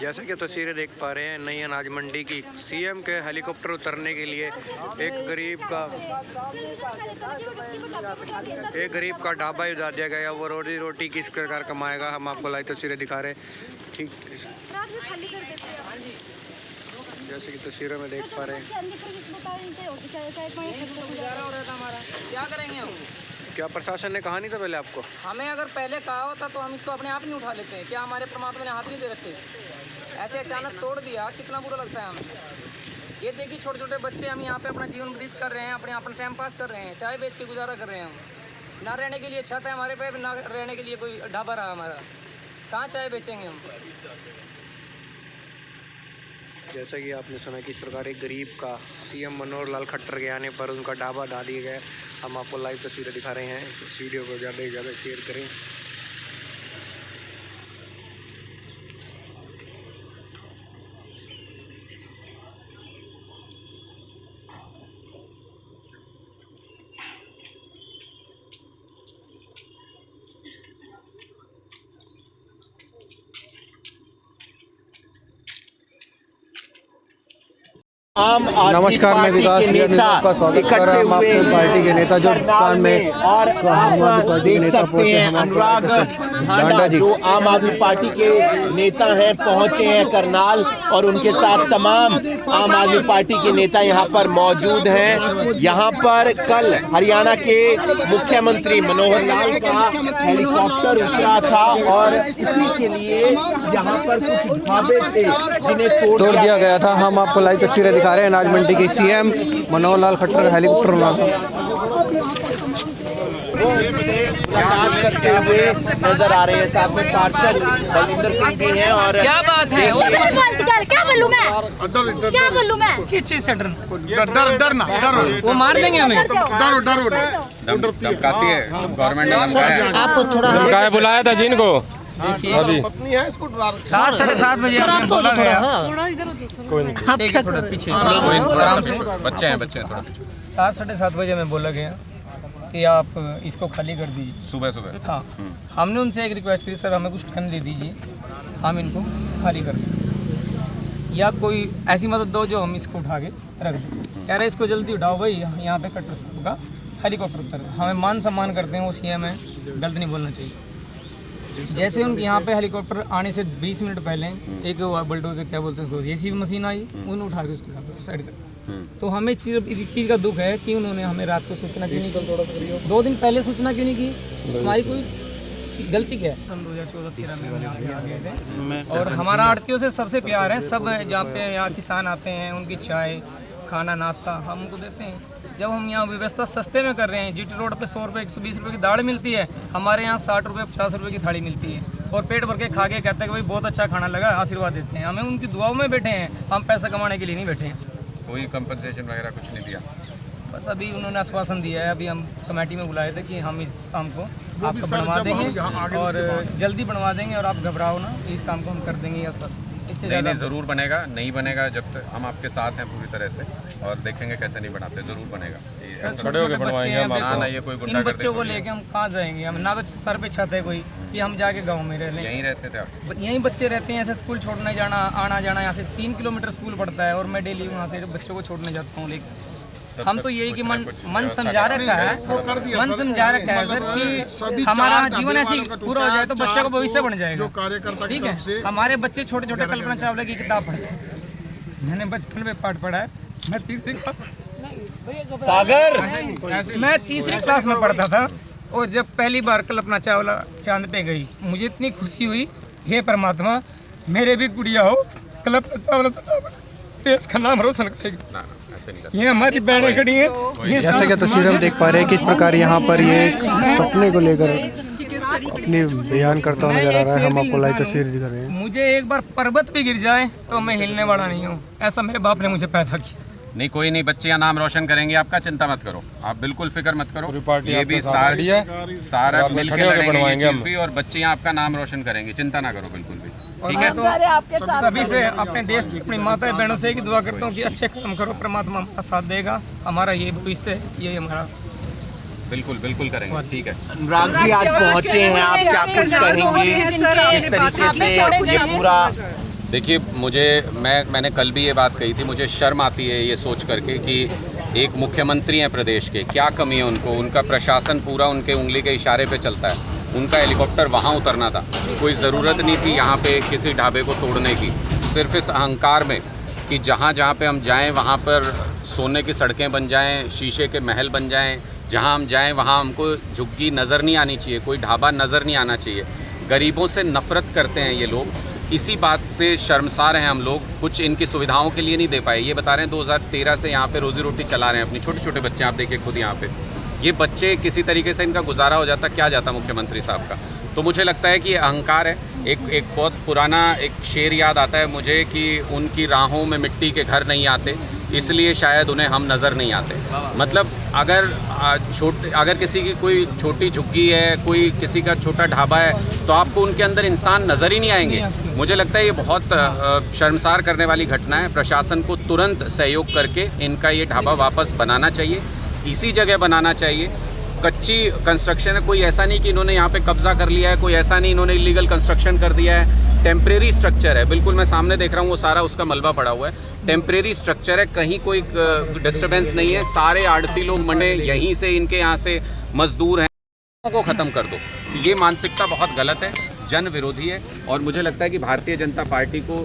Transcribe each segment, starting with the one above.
जैसा कि तस्वीरें देख पा रहे हैं, नई अनाज मंडी की सीएम के हेलीकॉप्टर उतरने के लिए एक गरीब का ढाबा उतार दिया गया। वो रोटी किस प्रकार कमाएगा, हम आपको लाइव तस्वीरें दिखा रहे हैं। ठीक जैसे कि तस्वीरों में देख पा रहे हैं। क्या करेंगे हम? क्या प्रशासन ने कहा नहीं था पहले आपको? हमें अगर पहले कहा होता तो हम इसको अपने आप नहीं उठा लेते हैं। क्या हमारे परमात्मा ने हाथ नहीं दे रखे? ऐसे अचानक तोड़ दिया, कितना बुरा लगता है हमें। ये देखिए छोटे छोटे बच्चे, हम यहाँ पे अपना जीवन व्यतीत कर रहे हैं, अपना टाइम पास कर रहे हैं, चाय बेच के गुजारा कर रहे हैं हम। ना रहने के लिए छत है हमारे पे, ना रहने के लिए कोई ढाबा रहा हमारा। कहाँ चाय बेचेंगे हम? जैसा कि आपने सुना कि इस प्रकार एक गरीब का सीएम मनोहर लाल खट्टर के आने पर उनका ढाबा ढा दिया गया। हम आपको लाइव तस्वीरें दिखा रहे हैं। इस वीडियो को ज़्यादा से ज़्यादा शेयर करें। नमस्कार, मैं विकास का स्वागत कर रहा हूं। आपके पार्टी के नेता जो कान में और पार्टी के नेता पहुंचे हैं, अनुराग ढांडा जी जो आम आदमी पार्टी के नेता हैं, पहुंचे हैं करनाल, और उनके साथ तमाम आम आदमी पार्टी के नेता यहां पर मौजूद हैं। यहां पर कल हरियाणा के मुख्यमंत्री मनोहर लाल का हेलीकॉप्टर उतरा था और इसी के लिए यहां पर कुछ ढाबे थे जिन्हें तोड़ दिया गया था। हम आपको लाइव तस्वीरें दिखा रहे हैं। अनाज मंडी के सीएम मनोहर लाल खट्टर का हेलीकॉप्टर करते हुए नजर आ रहे हैं। साथ में पार्षद बलविंदर सिंह भी हैं। और क्या बात है? क्या बोलूं मैं किस चीज से डर? डर वो मार देंगे हमें। धमकाती है गवर्नमेंट ने। आप थोड़ा धमकाया, बुलाया था जिनको अभी पत्नी है, इसको 7-7:30 बजे बोला गया। कोई नहीं, थोड़ा पीछे आराम से। बच्चे हैं थोड़ा पीछे। 7-7:30 बजे में बोला गया कि आप इसको खाली कर दीजिए सुबह। हाँ, हमने उनसे एक रिक्वेस्ट की, सर हमें कुछ ठंड दे दीजिए, हम इनको खाली कर दें, या कोई ऐसी मदद दो जो हम इसको उठा के रख दें। कह रहे इसको जल्दी उठाओ भाई, यहाँ पे कट्टर साहब का हेलीकॉप्टर उतर। हमें मान सम्मान करते हैं, वो सीएम है, गलत नहीं बोलना चाहिए। जैसे उनके यहाँ पे हेलीकॉप्टर आने से 20 मिनट पहले एक बुलडोजर क्या बोलते हैं उसको, जेसीबी मशीन आई, उन्हें उठा के उसके साइड कर। तो हमें इस चीज़ का दुख है कि उन्होंने हमें रात को सूचना क्यों नहीं की, 2 दिन पहले सूचना क्यों नहीं की? हमारी कोई गलती क्या है? सन 2014-13 में आ गए थे और हमारा आड़तियों से सबसे प्यार है। सब जहाँ पे यहाँ किसान आते हैं, उनकी चाय खाना नाश्ता हम उनको देते हैं। जब हम यहाँ व्यवस्था सस्ते में कर रहे हैं, जीटी रोड पे 100 रुपये 120 रुपये की दाल मिलती है, हमारे यहाँ 60 रुपये 50 रुपये की थाली मिलती है, और पेट भर के खा के कहते हैं कि भाई बहुत अच्छा खाना लगा, आशीर्वाद देते हैं। हमें उनकी दुआओं में बैठे हैं, हम पैसा कमाने के लिए नहीं बैठे हैं। कोई कंपनसेशन वगैरह कुछ नहीं दिया? बस अभी उन्होंने आश्वासन दिया है। अभी हम कमेटी में बुलाए थे कि हम इस काम को आपको बनवा देंगे और जल्दी बनवा देंगे, और आप घबराओ ना, इस काम को हम कर देंगे, आश्वासन। नहीं, ज़रूर बनेगा। नहीं बनेगा जब तक हम आपके साथ हैं पूरी तरह से, और देखेंगे कैसे नहीं बनाते, ज़रूर बनेगा। छोटे बच्चे हैं, ये कोई इन बच्चों को लेके हम कहाँ जाएंगे? हम ना तो सर पे छत है कोई कि हम जाके गांव में रह लें। यहीं रहते थे आप? यहीं बच्चे रहते हैं। ऐसे स्कूल छोड़ने जाना आना जाना, यहाँ से 3 किलोमीटर स्कूल पड़ता है, और मैं डेली वहाँ से बच्चों को छोड़ने जाता हूँ। लेकिन हम तो यही कि मन समझा रखा है, मन समझा रखा है सर कि हमारा जीवन ऐसे पूरा हो जाए तो बच्चे को भविष्य बन जाएगा। ठीक है, हमारे बच्चे छोटे छोटे कल्पना चावला की किताब पढ़ते हैं, मैंने बचपन में पाठ पढ़ा है। मैं तीसरी क्लास में पढ़ता था, और जब पहली बार कल्पना चावला चांद पे गई, मुझे इतनी खुशी हुई, हे परमात्मा मेरे भी गुड़िया हो, कल्पना चावला देश का नाम रोशन करेगी। ये हमारी बहनें खड़ी हैं। जैसा कि तस्वीरें में देख पा रहे हैं किस प्रकार यहाँ पर ये सपने को लेकर अपनी बयान करता हुआ नजर आ रहा है। हम आपको लाइव तस्वीर दिखा रहे हैं। मुझे एक बार पर्वत पे गिर जाए तो मैं हिलने वाला नहीं हूँ, ऐसा मेरे बाप ने मुझे पैदा किया। नहीं, कोई नहीं, बच्चे यहाँ नाम रोशन करेंगे आपका, चिंता मत करो आप, बिल्कुल फिक्र मत करो। ये भी सारा मिल के लड़ेंगे ये चीज़ भी, और बच्चे यहाँ आपका नाम रोशन करेंगे, चिंता ना करो बिल्कुल भी। ठीक है, तो सभी से, अपने देश की अपनी माता बहनों से की दुआ करता हूँ कि अच्छे काम करो, परमात्मा हमारा साथ देगा, हमारा ये भविष्य है, ये हमारा। बिल्कुल करेंगे। ठीक है, अनुराग जी आज पहुँचे हैं, आप क्या कुछ कहेंगे? इस तरीके से पूरा देखिए मैंने कल भी ये बात कही थी, मुझे शर्म आती है ये सोच करके कि एक मुख्यमंत्री हैं प्रदेश के, क्या कमी है उनको, उनका प्रशासन पूरा उनके उंगली के इशारे पे चलता है। उनका हेलीकॉप्टर वहाँ उतरना था, कोई ज़रूरत नहीं थी यहाँ पे किसी ढाबे को तोड़ने की। सिर्फ इस अहंकार में कि जहाँ जहाँ पे हम जाएं वहाँ पर सोने की सड़कें बन जाएं, शीशे के महल बन जाएं, जहाँ हम जाएं वहाँ हमको झुग्गी नज़र नहीं आनी चाहिए, कोई ढाबा नज़र नहीं आना चाहिए। गरीबों से नफ़रत करते हैं ये लोग, इसी बात से शर्मसार हैं हम लोग। कुछ इनकी सुविधाओं के लिए नहीं दे पाए। ये बता रहे हैं 2013 से यहाँ पे रोज़ी रोटी चला रहे हैं अपनी, छोटे छोटे बच्चे आप देखिए खुद यहाँ पे, ये बच्चे किसी तरीके से इनका गुजारा हो जाता, क्या जाता मुख्यमंत्री साहब का। तो मुझे लगता है कि ये अहंकार है। एक बहुत पुराना एक शेर याद आता है मुझे कि उनकी राहों में मिट्टी के घर नहीं आते, इसलिए शायद उन्हें हम नज़र नहीं आते। मतलब अगर किसी की कोई छोटी झुग्गी है, कोई किसी का छोटा ढाबा है, तो आपको उनके अंदर इंसान नज़र ही नहीं आएंगे। मुझे लगता है ये बहुत शर्मसार करने वाली घटना है। प्रशासन को तुरंत सहयोग करके इनका ये ढाबा वापस बनाना चाहिए, इसी जगह बनाना चाहिए। कच्ची कंस्ट्रक्शन है, कोई ऐसा नहीं कि इन्होंने यहाँ पे कब्जा कर लिया है, कोई ऐसा नहीं इन्होंने इलीगल कंस्ट्रक्शन कर दिया है। टेम्परेरी स्ट्रक्चर है, बिल्कुल मैं सामने देख रहा हूँ वो सारा उसका मलबा पड़ा हुआ है। टेम्परेरी स्ट्रक्चर है, कहीं कोई डिस्टर्बेंस नहीं है। सारे आड़ती लोग मंडे यहीं से, इनके यहाँ से मजदूर हैं, को ख़त्म कर दो। ये मानसिकता बहुत गलत है, जन विरोधी है। और मुझे लगता है कि भारतीय जनता पार्टी को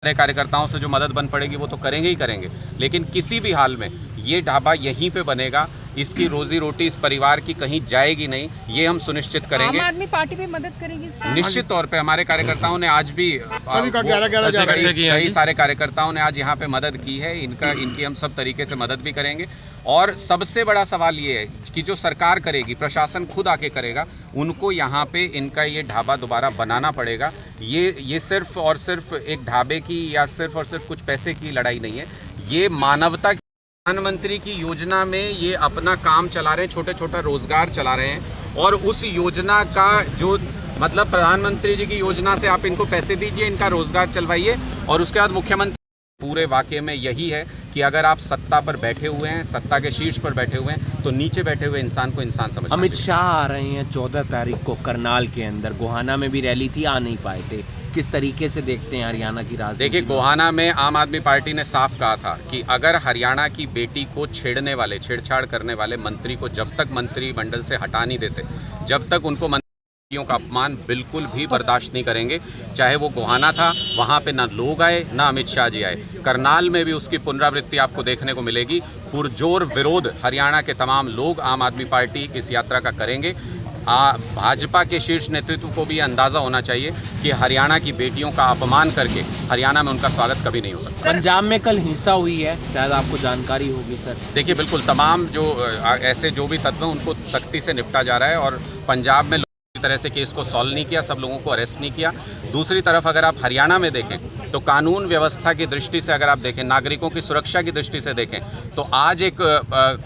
कार्यकर्ताओं से जो मदद बन पड़ेगी वो तो करेंगे ही करेंगे, लेकिन किसी भी हाल में ये ढाबा यहीं पे बनेगा, इसकी रोजी रोटी इस परिवार की कहीं जाएगी नहीं, ये हम सुनिश्चित करेंगे। आम आदमी पार्टी भी मदद करेगी इसमें? निश्चित तौर पे हमारे कार्यकर्ताओं ने आज भी कई सारे कार्यकर्ताओं ने आज यहाँ पे मदद की है। इनकी हम सब तरीके से मदद भी करेंगे। और सबसे बड़ा सवाल ये है कि जो सरकार करेगी, प्रशासन खुद आके करेगा, उनको यहाँ पे इनका ये ढाबा दोबारा बनाना पड़ेगा। ये सिर्फ और सिर्फ एक ढाबे की या सिर्फ और सिर्फ कुछ पैसे की लड़ाई नहीं है, ये मानवता की। प्रधानमंत्री की योजना में ये अपना काम चला रहे हैं, छोटे छोटा रोजगार चला रहे हैं। और उस योजना का जो मतलब प्रधानमंत्री जी की योजना से आप इनको पैसे दीजिए, इनका रोजगार चलवाइए। और उसके बाद मुख्यमंत्री पूरे वाकये में यही है कि अगर आप सत्ता पर बैठे हुए हैं, सत्ता के शीर्ष पर बैठे हुए हैं, तो नीचे बैठे हुए इंसान को इंसान समझना। अमित शाह आ रहे हैं 14 तारीख को करनाल के अंदर, गोहाना में भी रैली थी, आ नहीं पाए थे। किस तरीके से देखते हैं हरियाणा की राजनीति? देखिए, गोहाना में आम आदमी पार्टी ने साफ कहा था कि अगर हरियाणा की बेटी को छेड़छाड़ करने वाले मंत्री को जब तक मंत्रिमंडल से हटा नहीं देते, जब तक उनको मंत्रियों का अपमान बिल्कुल भी बर्दाश्त नहीं करेंगे। चाहे वो गोहाना था, वहाँ पे ना लोग आए ना अमित शाह जी आए। करनाल में भी उसकी पुनरावृत्ति आपको देखने को मिलेगी। पुरजोर विरोध हरियाणा के तमाम लोग आम आदमी पार्टी इस यात्रा का करेंगे। भाजपा के शीर्ष नेतृत्व को भी अंदाज़ा होना चाहिए कि हरियाणा की बेटियों का अपमान करके हरियाणा में उनका स्वागत कभी नहीं हो सकता। पंजाब में कल हिंसा हुई है, शायद आपको जानकारी होगी सर। देखिए, बिल्कुल तमाम जो ऐसे जो भी तत्व हैं उनको सख्ती से निपटा जा रहा है। और पंजाब में किसी तरह से केस को सॉल्व नहीं किया, सब लोगों को अरेस्ट नहीं किया। दूसरी तरफ अगर आप हरियाणा में देखें तो कानून व्यवस्था की दृष्टि से अगर आप देखें, नागरिकों की सुरक्षा की दृष्टि से देखें, तो आज एक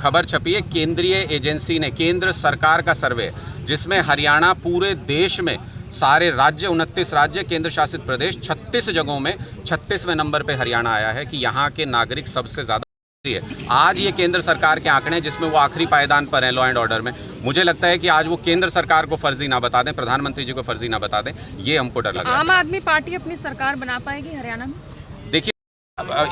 खबर छपी है केंद्रीय एजेंसी ने, केंद्र सरकार का सर्वे, जिसमें हरियाणा पूरे देश में सारे राज्य 29 राज्य केंद्र शासित प्रदेश 36 जगहों में 36वें नंबर पे हरियाणा आया है कि यहाँ के नागरिक सबसे ज़्यादा है। आज ये केंद्र सरकार के आंकड़े जिसमें वो आखिरी पायदान पर हैं लॉ एंड ऑर्डर में। मुझे लगता है कि आज वो केंद्र सरकार को फर्जी ना बता दें, प्रधानमंत्री जी को फर्जी ना बता दें, ये हमको डर लग रहा है। आम आदमी पार्टी अपनी सरकार बना पाएगी हरियाणा में? देखिए,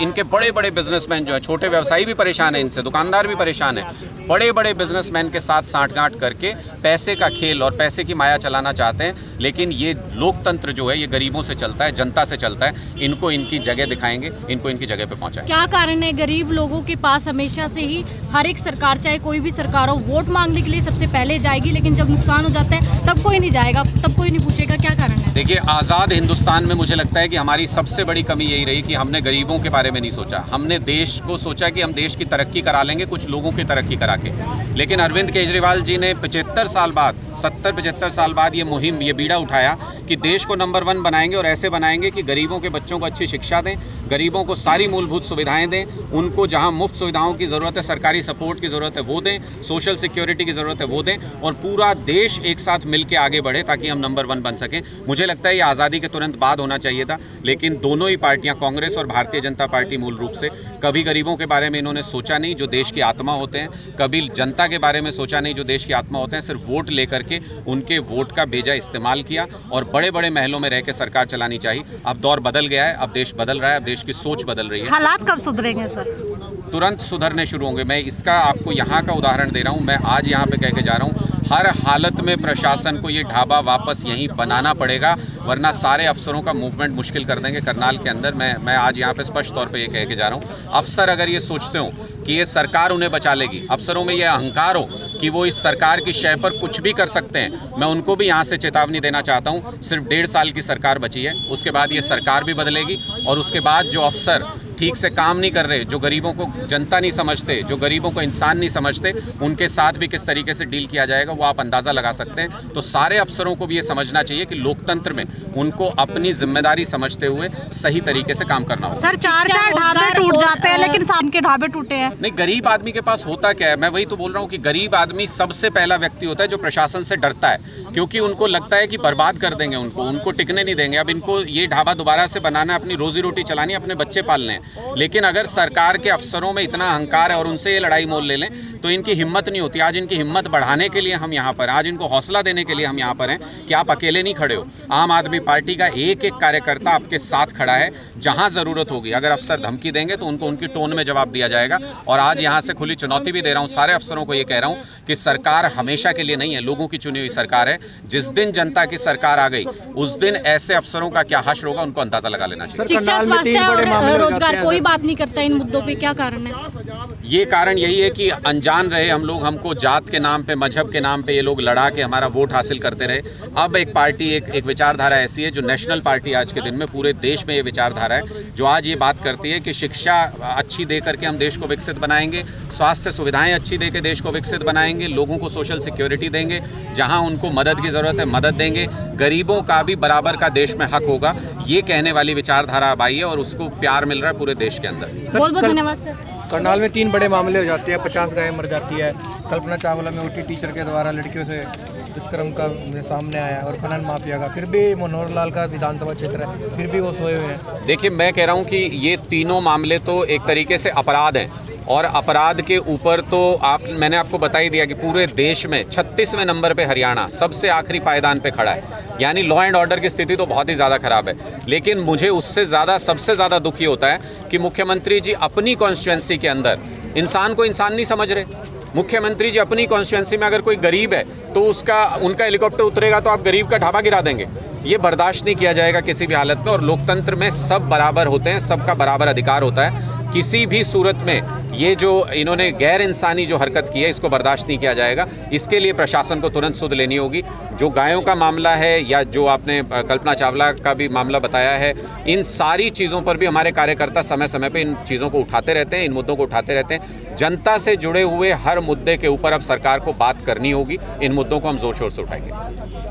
इनके बड़े बड़े बिजनेसमैन जो है, छोटे व्यवसायी भी परेशान हैं इनसे, दुकानदार भी परेशान हैं। बड़े बड़े बिजनेसमैन के साथ साठगांठ करके पैसे का खेल और पैसे की माया चलाना चाहते हैं। लेकिन ये लोकतंत्र जो है ये गरीबों से चलता है, जनता से चलता है। इनको इनकी जगह दिखाएंगे, इनको इनकी जगह पे पहुंचाएंगे। क्या कारण है गरीब लोगों के पास हमेशा से ही हर एक सरकार, चाहे कोई भी सरकार हो, वोट मांगने के लिए सबसे पहले जाएगी, लेकिन जब नुकसान हो जाता है तब कोई नहीं जाएगा, तब कोई नहीं पूछेगा? क्या कारण है? देखिए, आज़ाद हिंदुस्तान में मुझे लगता है कि हमारी सबसे बड़ी कमी यही रही कि हमने गरीबों के बारे में नहीं सोचा। हमने देश को सोचा कि हम देश की तरक्की करा लेंगे कुछ लोगों की तरक्की करा के। लेकिन अरविंद केजरीवाल जी ने 75 साल बाद, 70-75 साल बाद ये मुहिम, ये बीड़ा उठाया कि देश को नंबर 1 बनाएंगे और ऐसे बनाएंगे कि गरीबों के बच्चों को अच्छी शिक्षा दें, गरीबों को सारी मूलभूत सुविधाएं दें, उनको जहां मुफ्त सुविधाओं की ज़रूरत है, सरकारी सपोर्ट की ज़रूरत है वो दें, सोशल सिक्योरिटी की ज़रूरत है वो दें, और पूरा देश एक साथ मिल के आगे बढ़े ताकि हम नंबर 1 बन सकें। मुझे लगता है ये आज़ादी के तुरंत बाद होना चाहिए था, लेकिन दोनों ही पार्टियाँ, कांग्रेस और भारतीय जनता पार्टी, मूल रूप से कभी गरीबों के बारे में इन्होंने सोचा नहीं जो देश की आत्मा होते हैं, कभी जनता के बारे में सोचा नहीं जो देश की आत्मा होते हैं। सिर्फ वोट लेकर के उनके वोट का बेजा इस्तेमाल किया और बड़े बड़े महलों में रह के सरकार चलानी चाहिए। अब दौर बदल गया है, अब देश बदल रहा है, अब देश की सोच बदल रही है। हालात कब सुधरेंगे सर? तुरंत सुधरने शुरू होंगे। मैं इसका आपको यहाँ का उदाहरण दे रहा हूँ। मैं आज यहाँ पे कह के जा रहा हूँ, हर हालत में प्रशासन को ये ढाबा वापस यहीं बनाना पड़ेगा, वरना सारे अफसरों का मूवमेंट मुश्किल कर देंगे करनाल के अंदर। मैं आज यहाँ पे स्पष्ट तौर पे ये कह के जा रहा हूँ, अफसर अगर ये सोचते हो कि ये सरकार उन्हें बचा लेगी, अफसरों में ये अहंकार हो कि वो इस सरकार की शय पर कुछ भी कर सकते हैं, मैं उनको भी यहाँ से चेतावनी देना चाहता हूँ। सिर्फ 1.5 साल की सरकार बची है, उसके बाद ये सरकार भी बदलेगी, और उसके बाद जो अफसर ठीक से काम नहीं कर रहे, जो गरीबों को जनता नहीं समझते, जो गरीबों को इंसान नहीं समझते, उनके साथ भी किस तरीके से डील किया जाएगा वो आप अंदाज़ा लगा सकते हैं। तो सारे अफसरों को भी ये समझना चाहिए कि लोकतंत्र में उनको अपनी जिम्मेदारी समझते हुए सही तरीके से काम करना होगा। सर 4 ढाबे टूट जाते हैं, लेकिन शाम के ढाबे टूटे हैं। नहीं, गरीब आदमी के पास होता क्या है, मैं वही तो बोल रहा हूँ कि गरीब आदमी सबसे पहला व्यक्ति होता है जो प्रशासन से डरता है, क्योंकि उनको लगता है कि बर्बाद कर देंगे, उनको टिकने नहीं देंगे। अब इनको ये ढाबा दोबारा से बनाना है, अपनी रोजी रोटी चलानी है, अपने बच्चे पालने हैं। लेकिन अगर सरकार के अफसरों में इतना अहंकार है और उनसे ये लड़ाई मोल ले लें तो इनकी हिम्मत नहीं होती। आज इनकी हिम्मत बढ़ाने के लिए हम यहाँ पर, आज इनको हौसला देने के लिए हम यहाँ पर हैं कि आप अकेले नहीं खड़े हो। आम आदमी पार्टी का एक एक कार्यकर्ता आपके साथ खड़ा है। जहाँ ज़रूरत होगी, अगर अफसर धमकी देंगे तो उनको उनकी टोन में जवाब दिया जाएगा। और आज यहाँ से खुली चुनौती भी दे रहा हूँ सारे अफसरों को, ये कह रहा हूँ कि सरकार हमेशा के लिए नहीं है, लोगों की चुनी हुई सरकार है। जिस दिन जनता की सरकार आ गई उस दिन ऐसे अफसरों का क्या हश्र होगा उनको अंदाजा लगा लेना चाहिए। शिक्षा, स्वास्थ्य और रोजगार कोई बात नहीं करता इन मुद्दों पे, क्या कारण है? ये कारण यही है कि अनजान रहे हम लोग, हमको जात के नाम पे, मजहब के नाम पे ये लोग लड़ा के हमारा वोट हासिल करते रहे। अब एक पार्टी, एक विचारधारा ऐसी है जो नेशनल पार्टी आज के दिन में पूरे देश में ये विचारधारा है, जो आज ये बात करती है कि शिक्षा अच्छी दे करके हम देश को विकसित बनाएंगे, स्वास्थ्य सुविधाएं अच्छी दे के देश को विकसित बनाएंगे, लोगों को सोशल सिक्योरिटी देंगे, जहाँ उनको मदद की ज़रूरत है मदद देंगे, गरीबों का भी बराबर का देश में हक होगा। ये कहने वाली विचारधारा अब आई है और उसको प्यार मिल रहा है पूरे देश के अंदर। बहुत बहुत धन्यवाद सर। करनाल में 3 बड़े मामले हो जाते हैं, 50 गायें मर जाती है। कल्पना चावला में OT टीचर के द्वारा लड़कियों से दुष्कर्म का सामने आया, और खनन माफिया का, फिर भी मनोहर लाल का विधानसभा क्षेत्र है, फिर भी वो सोए हुए हैं। देखिए, मैं कह रहा हूँ कि ये तीनों मामले तो एक तरीके से अपराध हैं, और अपराध के ऊपर तो मैंने आपको बता ही दिया कि पूरे देश में 36वें नंबर पे हरियाणा सबसे आखिरी पायदान पे खड़ा है। यानी लॉ एंड ऑर्डर की स्थिति तो बहुत ही ज़्यादा ख़राब है। लेकिन मुझे उससे ज़्यादा, सबसे ज़्यादा दुखी होता है कि मुख्यमंत्री जी अपनी कॉन्स्टिट्यूंसी के अंदर इंसान को इंसान नहीं समझ रहे। मुख्यमंत्री जी अपनी कॉन्स्टिट्यूंसी में अगर कोई गरीब है तो उनका हेलीकॉप्टर उतरेगा तो आप गरीब का ढाबा गिरा देंगे। ये बर्दाश्त नहीं किया जाएगा किसी भी हालत में। और लोकतंत्र में सब बराबर होते हैं, सबका बराबर अधिकार होता है। किसी भी सूरत में ये जो इन्होंने गैर इंसानी जो हरकत की है इसको बर्दाश्त नहीं किया जाएगा। इसके लिए प्रशासन को तुरंत सुध लेनी होगी। जो गायों का मामला है या जो आपने कल्पना चावला का भी मामला बताया है, इन सारी चीज़ों पर भी हमारे कार्यकर्ता समय समय पे इन चीज़ों को उठाते रहते हैं, इन मुद्दों को उठाते रहते हैं। जनता से जुड़े हुए हर मुद्दे के ऊपर अब सरकार को बात करनी होगी। इन मुद्दों को हम जोर शोर से उठाएंगे।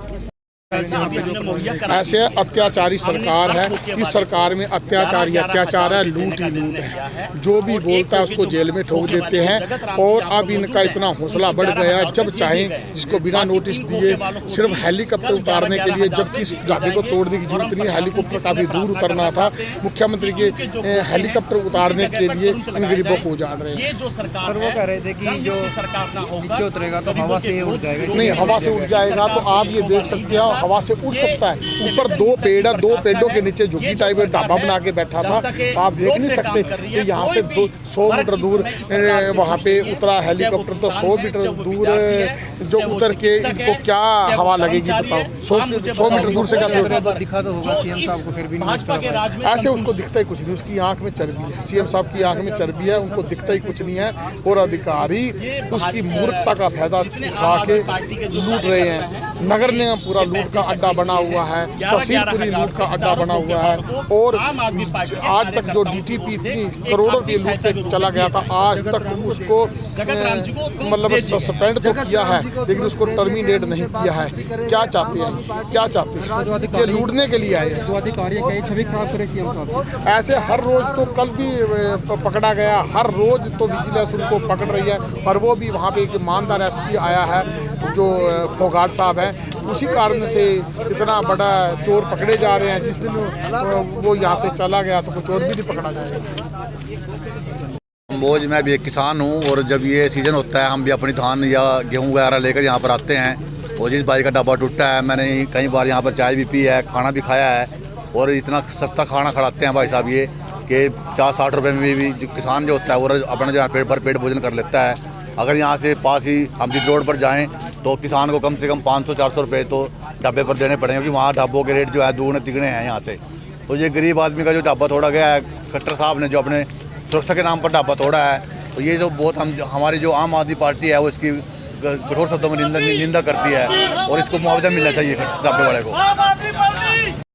ऐसे अत्याचारी सरकार है, इस सरकार में अत्याचार ही अत्याचार है, लूट ही लूट है। जो भी बोलता है उसको जेल में ठोक देते हैं। और अब इनका इतना हौसला बढ़ गया है, जब चाहें जिसको बिना नोटिस दिए सिर्फ हेलीकॉप्टर उतारने के लिए, जबकि इस ढाबे को तोड़ने की जरूरत नहीं, हेलीकॉप्टर काफ़ी दूर उतरना था। मुख्यमंत्री के हेलीकॉप्टर उतारने के लिए इन गरीबों को उजाड़ रहे हैं। सर वो कह रहे थे कि जो नीचे उतरेगा तो हवा से उड़ जाएगा। नहीं, हवा से उड़ जाएगा तो आप ये देख सकते हैं हवा से उड़ सकता है। ऊपर 2 पेड़ है, 2 पेड़ों के नीचे झुग्गी टाइप ढाबा बना के बैठा था। आप देख नहीं सकते कि यहाँ से 100 मीटर दूर वहाँ पे उतरा हेलीकॉप्टर, तो 100 मीटर दूर जो उतर के इनको क्या हवा लगेगी बताओ। 100 मीटर दूर से कैसे दिखा तो होगा सीएम साहब को, फिर भी नहीं ऐसे उसको दिखता ही कुछ नहीं। उसकी आंख में चर्बी है, सीएम साहब की आंख में चर्बी है, उनको दिखता ही कुछ नहीं है। और अधिकारी उसकी मूर्खता का फायदा उठा के लूट रहे हैं, नगर निगम पूरा लूट लूट का अड्डा बना हुआ है, तहसीलपुरी लूट का अड्डा बना हुआ है। और आज तक जो DTP इतनी करोड़ों की लूट के चला गया था, आज तक उसको मतलब सस्पेंड तो किया है लेकिन उसको टर्मिनेट नहीं किया है। क्या चाहते हैं, क्या चाहते हैं? ये लूटने के लिए आए हैं। जो अधिकारी है क्या छवि खराब करे सीएम साहब? ऐसे हर रोज तो कल भी पकड़ा गया, हर रोज तो विजिलेंस उनको पकड़ रही है। और वो भी वहाँ पे एक ईमानदार SP आया है जो फोगाट साहब है, उसी कारण से इतना बड़ा चोर पकड़े जा रहे हैं। जिस दिन वो यहाँ से चला गया तो कोई चोर भी नहीं पकड़ा जाएगा। मोज मैं भी एक किसान हूँ और जब ये सीज़न होता है हम भी अपनी धान या गेहूँ वगैरह लेकर यहाँ पर आते हैं। और जिस भाई का ढाबा टूटा है, मैंने कई बार यहाँ पर चाय भी पी है, खाना भी खाया है। और इतना सस्ता खाना खिलाते हैं भाई साहब ये कि 50-60 रुपये में भी जो किसान जो होता है वो अपना जो पेट भर पेट भोजन कर लेता है। अगर यहाँ से पास ही हम जिस रोड पर जाएँ तो किसान को कम से कम 500-400 रुपये तो ढाबे पर देने पड़ेंगे, क्योंकि वहाँ ढाबों के रेट जो है दुगने तिगने हैं यहाँ से। तो ये गरीब आदमी का जो ढाबा तोड़ा गया है, खट्टर साहब ने जो अपने सुरक्षा के नाम पर ढाबा तोड़ा है, तो ये जो बहुत हमारी जो आम आदमी पार्टी है वो इसकी कठोर शब्दों में निंदा करती है और इसको मुआवजा मिलना चाहिए ढाबे वाले को।